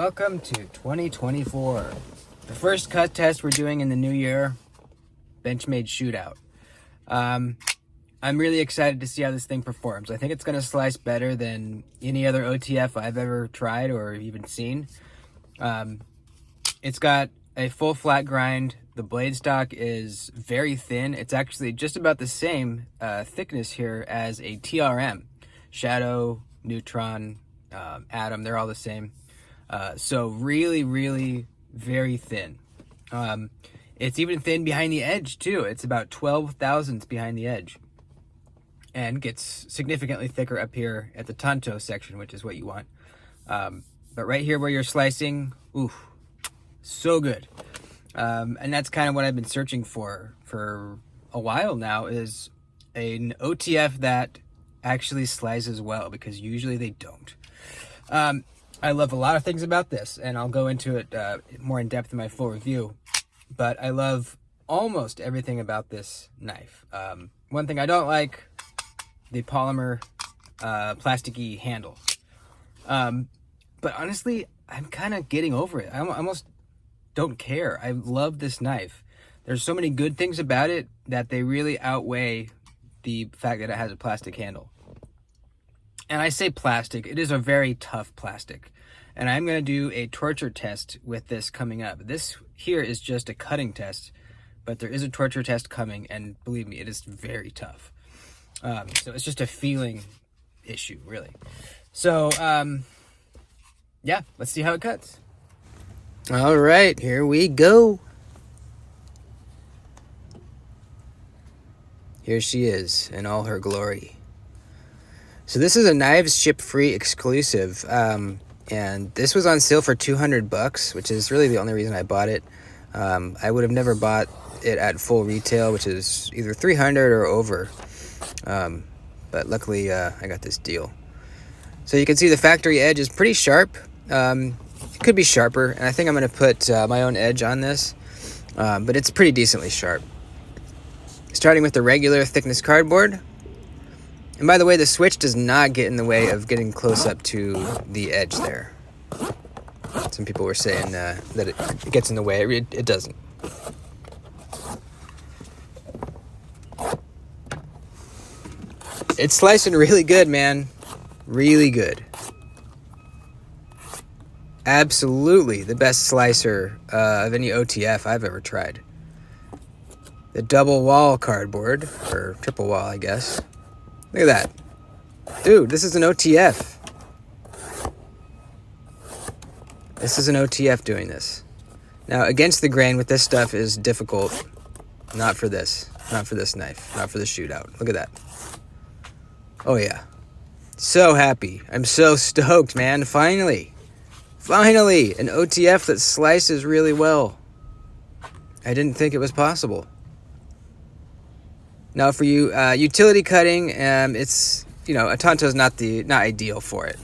welcome to 2024. The first cut test we're doing in the new year, Benchmade Shootout. I'm really excited to see how this thing performs. I think it's going to slice better than any other OTF I've ever tried or even seen. It's got a full flat grind. The blade stock is very thin. It's actually just about the same thickness here as a TRM. Shadow, Neutron, Atom, they're all the same. So really very thin. It's even thin behind the edge too. It's about 12 thousandths behind the edge. And gets significantly thicker up here at the tanto section, which is what you want. But right here where you're slicing, ooh, so good. And that's kind of what I've been searching for a while now, is an OTF that actually slices well, because usually they don't. I love a lot of things about this, and I'll go into it more in depth in my full review, but I love almost everything about this knife. One thing I don't like, the polymer plasticky handle. But honestly, I'm kind of getting over it. I almost don't care. I love this knife. There's so many good things about it that they really outweigh the fact that it has a plastic handle. And I say plastic, it is a very tough plastic. And I'm going to do a torture test with this coming up. This here is just a cutting test, but there is a torture test coming, and believe me, it is very tough. So it's just a feeling issue, really. So, yeah, let's see how it cuts. All right, here we go. Here she is in all her glory. So this is a Knives Ship Free exclusive, and this was on sale for $200, which is really the only reason I bought it. I would have never bought it at full retail, which is either $300 or over. But luckily I got this deal. So you can see the factory edge is pretty sharp. It could be sharper, and I think I'm going to put my own edge on this, but it's pretty decently sharp. Starting with the regular thickness cardboard. And by the way, the switch does not get in the way of getting close up to the edge there. Some people were saying that it gets in the way. It doesn't. It's slicing really good, man. Really good. Absolutely the best slicer of any OTF I've ever tried. The double wall cardboard, or triple wall, I guess. Look at that. Dude, this is an OTF. This is an OTF doing this. Now, against the grain with this stuff is difficult. Not for this. Not for this knife. Not for the Shootout. Look at that. Oh, yeah. So happy. I'm so stoked, man. Finally. Finally, an OTF that slices really well. I didn't think it was possible. Now, for you utility cutting, it's, a tanto is not ideal for it.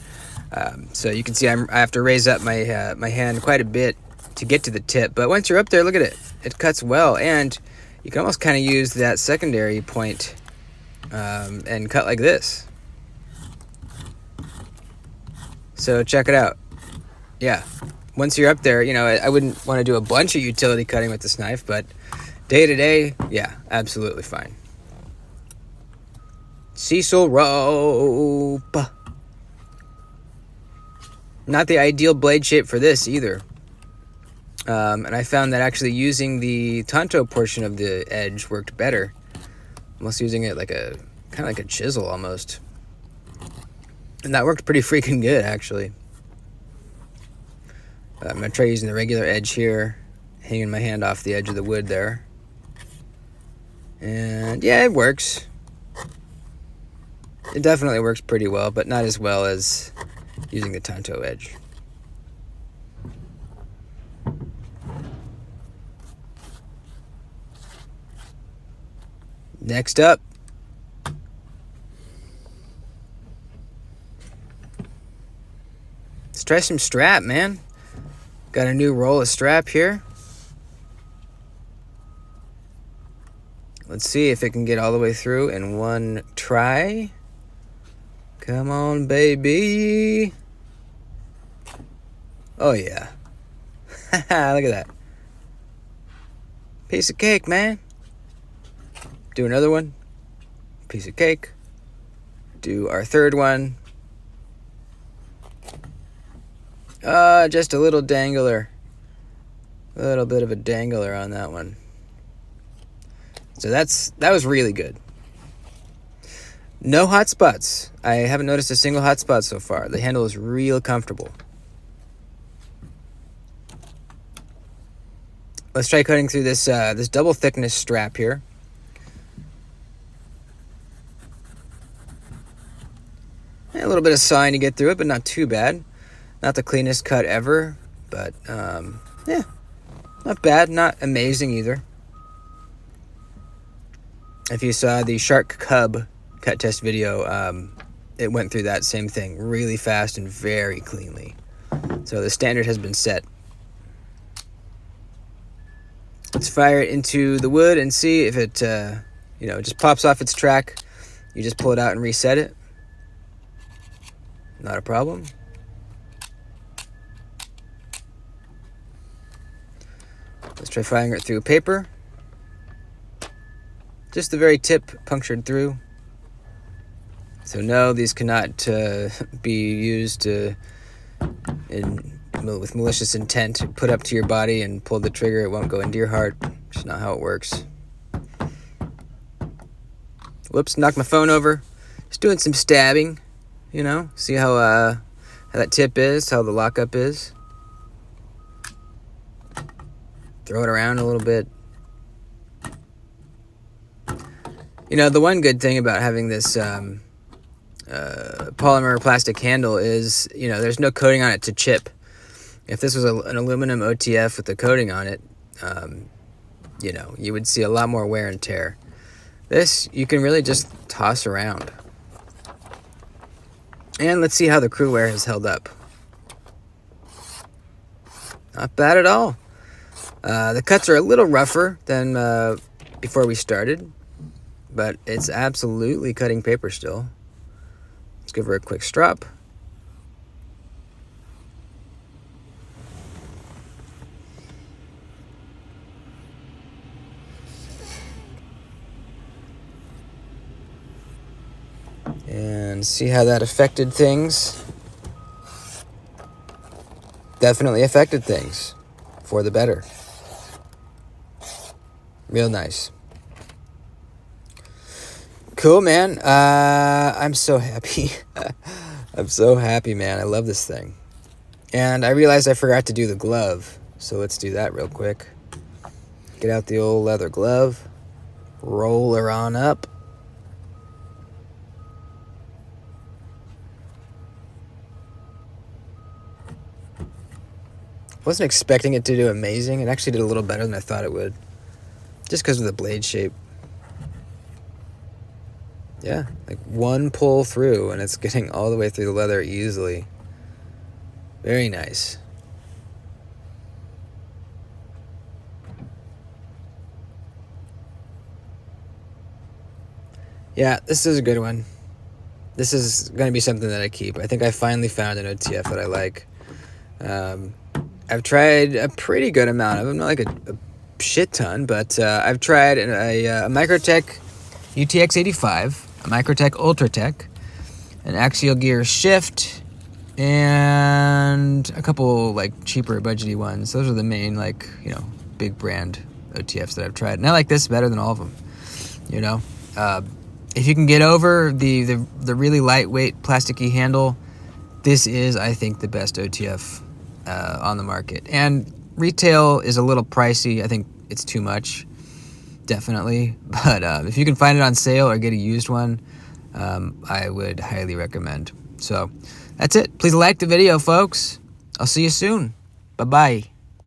So you can see I have to raise up my my hand quite a bit to get to the tip. But once you're up there, look at it. It cuts well, and you can almost kind of use that secondary point and cut like this. So check it out. Yeah, once you're up there, I wouldn't want to do a bunch of utility cutting with this knife, but day to day, yeah, absolutely fine. Cecil rope. Not the ideal blade shape for this either. And I found that actually using the tanto portion of the edge worked better. Almost using it like kind of like a chisel almost. And that worked pretty freaking good, actually. I'm going to try using the regular edge here, hanging my hand off the edge of the wood there. And yeah, it works. It definitely works pretty well, but not as well as using the tanto edge. Next up. Let's try some strap, man. Got a new roll of strap here. Let's see if it can get all the way through in one try. Come on, baby. Oh yeah. Look at that. Piece of cake, man. Do another one. Piece of cake. Do our third one. Just a little dangler. A little bit of a dangler on that one. So that was really good. No hot spots. I haven't noticed a single hot spot so far. The handle is real comfortable. Let's try cutting through this this double thickness strap here. A little bit of sawing to get through it, but not too bad. Not the cleanest cut ever, but yeah, not bad, not amazing either. If you saw the shark cub cut test video, it went through that same thing really fast and very cleanly. So the standard has been set. Let's fire it into the wood and see if it, just pops off its track. You just pull it out and reset it. Not a problem. Let's try firing it through paper. Just the very tip punctured through. So no, these cannot be used with malicious intent. Put up to your body and pull the trigger. It won't go into your heart. It's not how it works. Whoops, knocked my phone over. Just doing some stabbing, See how that tip is, how the lockup is. Throw it around a little bit. The one good thing about having this polymer plastic handle is, there's no coating on it to chip. If this was an aluminum OTF with a coating on it, you would see a lot more wear and tear. This, you can really just toss around. And let's see how the crew wear has held up. Not bad at all. The cuts are a little rougher than before we started, but it's absolutely cutting paper still. Let's give her a quick strop. And see how that affected things. Definitely affected things for the better. Real nice. Cool, man. I'm so happy. I'm so happy, man. I love this thing. And I realized I forgot to do the glove. So let's do that real quick. Get out the old leather glove. Roll her on up. Wasn't expecting it to do amazing. It actually did a little better than I thought it would. Just because of the blade shape. Yeah, like one pull through and it's getting all the way through the leather easily. Very nice. Yeah, this is a good one. This is going to be something that I keep. I think I finally found an OTF that I like. I've tried a pretty good amount of them, not like a shit ton, but I've tried a Microtech UTX-85, a Microtech Ultratech, an Axial Gear Shift, and a couple cheaper budgety ones. Those are the main big brand OTFs that I've tried, and I like this better than all of them. If you can get over the really lightweight plasticky handle, this is, I think, the best OTF on the market. And retail is a little pricey. I think it's too much, definitely. But if you can find it on sale or get a used one, I would highly recommend. So that's it. Please like the video, folks. I'll see you soon. Bye-bye.